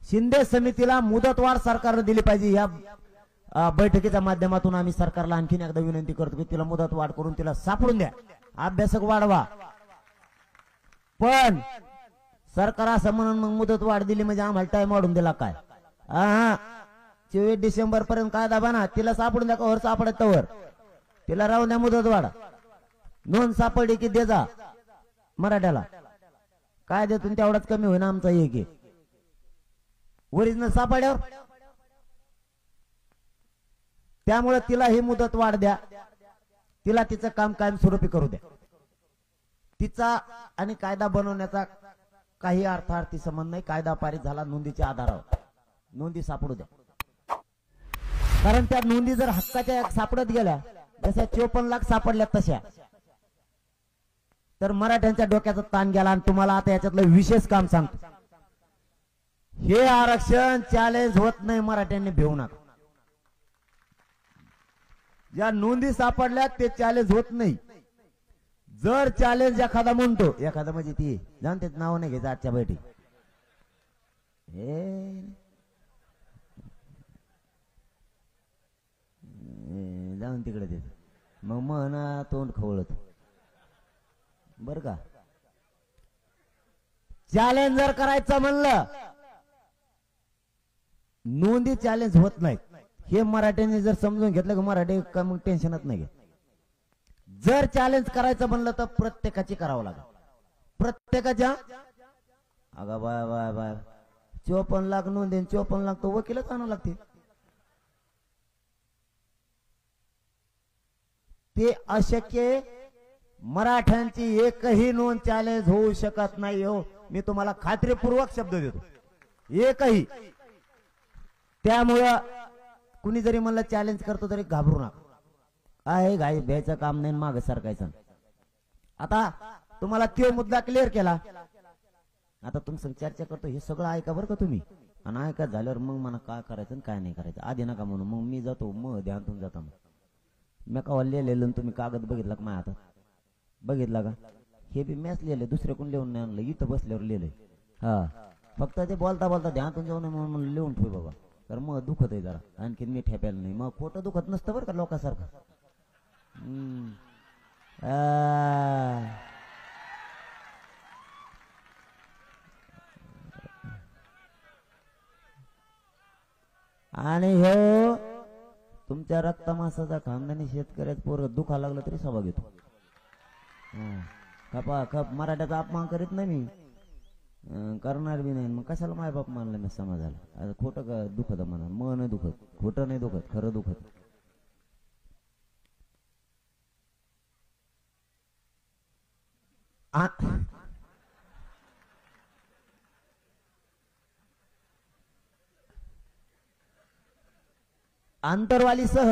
शिंदे समितीला मुदतवाढ सरकारने दिली पाहिजे। या बैठकीच्या माध्यमातून आम्ही सरकारला आणखीन एकदा विनंती करतो की तिला मुदतवाढ करून तिला सापडून द्या, अभ्यासक वाढवा। पण सरकार असं म्हणून मग मुदतवाढ दिली म्हणजे आम्हाला टाइम वाढून दिला काय? 24 डिसेंबर पर्यंत कायदा बना, तिला सापडून द्या, कवर सापडत तवर तिला राहून द्या मुदतवाढ। नोंद सापडली की दे जा मराठ्याला, काय देतून तेवढाच कमी होईना आमचा एक एक ओरिजिनल सापड्यावर। त्यामुळे तिला ही मुदत वाढ द्या, तिला तिचं काम कायमस्वरूपी करू द्या। तिचा आणि कायदा बनवण्याचा काही अर्थार्थी संबंध नाही। कायदा पारित झाला नोंदीच्या आधारावर, नोंदी सापडू द्या। कारण त्या नोंदी जर हक्काच्या सापडत गेल्या, जशा 54 लाख सापडल्या तशा, तर मराठ्यांच्या डोक्याचा ताण गेला। आणि तुम्हाला आता याच्यातलं विशेष काम सांगतो, हे आरक्षण चॅलेंज होत नाही, मराठ्यांनी भिवू नका। ज्या नोंदी सापडल्या ते चॅलेंज होत नाही। जर चॅलेंज एखादा म्हणतो, एखादा म्हणजे ती जाणते नाव नाही घ्यायचं आजच्या बैठी, जाऊन तिकडे देत मग म्हणा तोंड खवळत बर का। चॅलेंज जर करायचं म्हणलं, नोंदी चॅलेंज होत नाही, हे मराठ्यांनी जर समजून घेतलं की मराठी मग टेन्शनच नाही घेत। जर चॅलेंज करायचं म्हणलं तर प्रत्येकाची करावं लागेल, प्रत्येकाच्या। अगं बाय बाय बाय 54 लाख नोंदी, 54 लाख तो वकीलच आणावं लागते। ते अशक्य, मराठ्यांची एकही नोंद चॅलेंज होऊ शकत नाही हो, मी तुम्हाला खात्रीपूर्वक शब्द देतो, एकही। त्यामुळं कुणी जरी म्हणलं चॅलेंज करतो तरी घाबरू नका, आहे घाई भ्यायचं काम नाही, मागे सरकायचं। आता तुम्हाला तो मुद्दा क्लिअर केला, आता तुमचं चर्चा करतो हे सगळं ऐका बरं का तुम्ही, आणि ऐका झाल्यावर मग मला काय करायचं आणि काय नाही करायचं आधी नका म्हणून मग मी जातो, मग ध्यानातून जाता। मग मी का लिहिलेलं तुम्ही कागद बघितला का? माझ्या हातात बघितला का? हे बी मॅच लिहिले, दुसरे कोण लिहून नाही आणलं, इथं बसल्यावर लिहिलंय। हा फक्त ते बोलता बोलता ध्यानातून जाऊ नये म्हणून लिहून ठेव बाबा, तर मग दुखत आहे जरा, आणखीन मी ठेपायला नाही, मग खोटं दुखत नसतं बरं का लोकांसारखं। आणि हो तुमच्या रक्तमासाचा खानदानी शेतकऱ्याच पोर दुखा लागलं तरी सभा घेतो। खपा खप मराठ्याचा अपमान करीत नाही मी, करणार बी नाही, मग कशाला माय बाप मानलं मी समाजाला? आता खोटं का दुखत म्हणा, मग नाही दुखत, खोटं नाही दुखत, खरं दुखत। आंतरवालीसह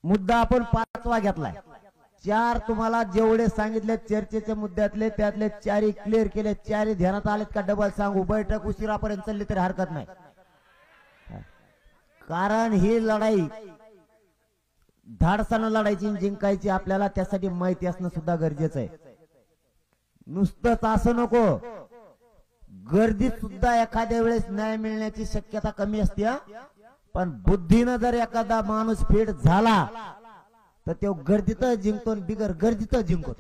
मुद्दा आपण 5वा घेतलाय। 4 तुम्हाला जेवढे सांगितले चर्चेच्या मुद्द्यातले त्यातले 4 क्लिअर केले, 4 ध्यानात आलेत का डबल सांगू? बैठक उशिरापर्यंत चालली तरी हरकत नाही, कारण ही लढाई धाडसानं लढायची जिंकायची, आपल्याला त्यासाठी माहिती असणं सुद्धा गरजेचं आहे। नुसतंच असं नको, गर्दीत सुद्धा एखाद्या वेळेस न्याय मिळण्याची शक्यता कमी असते, पण बुद्धीनं जर एखादा माणूस फिट झाला तर तो गर्दीतच जिंकतो, बिगर गर्दीतच जिंकतो।